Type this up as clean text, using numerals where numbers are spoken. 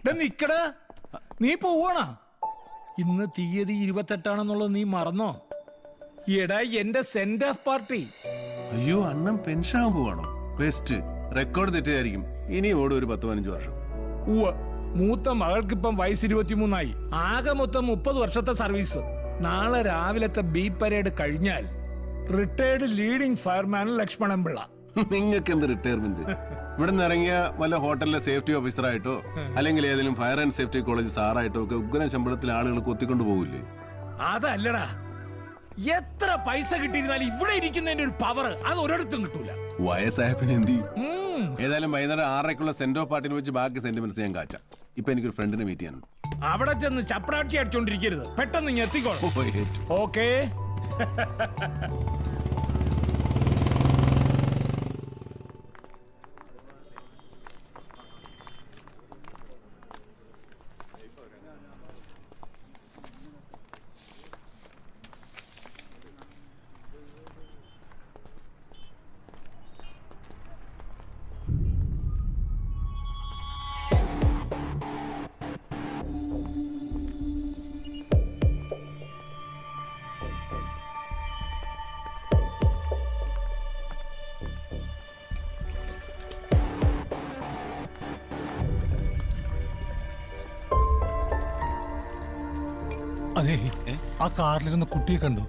നിക്കടാ, നീ പോവാണാ? ഇന്ന് തീയതി 28 നീ മറന്നോ? എടാ, എന്റെ സെന്റ് ഓഫ് പാർട്ടി. അയ്യോ, അണ്ണൻ പെൻഷൻ ആകാൻ പോവാണോ? ബെസ്റ്റ്. റെക്കോർഡ് തെറ്റായിരിക്കും. ഇനി ഓടും ഒരു 10-15 വർഷം. മൂത്ത മകൾക്കിപ്പം വയസ്സ് 23 ആകെ മൊത്തം 30 വർഷത്തെ സർവീസ്. നാളെ രാവിലത്തെ ബി പരേഡ് കഴിഞ്ഞാൽ retired leading fireman Lakshmanan Pillai. നിങ്ങൾക്ക് എന്ത് റിട്ടയർമെന്റ്? ഇവിടെ നിന്ന് ഇറങ്ങിയ വല്ല ഹോട്ടലിലെ സേഫ്റ്റി ഓഫീസറായിട്ടോ അല്ലെങ്കിൽ ഏതെങ്കിലും ഫയർ ആൻഡ് സേഫ്റ്റി കോളേജ് സാറായിട്ടോ ഒക്കെ ഉഗ്രൻ ശമ്പളത്തിൽ ആളുകൾ കൊത്തിക്കൊണ്ടു പോകില്ലേ? അതല്ലടാ, എത്ര പൈസ കിട്ടിയിരുന്നാലും ഇവിടെ ഇരിക്കുന്നതിന്റെ ഒരു പവർ അത് ഒരിടത്തും കിട്ടൂല. വയസ്സായ പിന്നെ എന്ത് ചെയ്യും? ഏതായാലും വൈകുന്നേരം 6:30 സെന്റ് ഓഫ് പാർട്ടിന് വെച്ച് ബാക്കി സെന്റിമെന്റ്സ് ഞാൻ കാച്ചാം. ഇപ്പൊ എനിക്കൊരു ഫ്രണ്ടിനെ മീറ്റ് ചെയ്യാനുണ്ട്. അവിടെ ചെന്ന് ചപ്പടാക്കി അടിച്ചോണ്ടിരിക്കരുത്, പെട്ടെന്ന് ഇങ്ങ് എത്തിക്കോളാം. ഓക്കേ. അതെ, ആ കാറിലിരുന്ന കുട്ടിയെ കണ്ടു.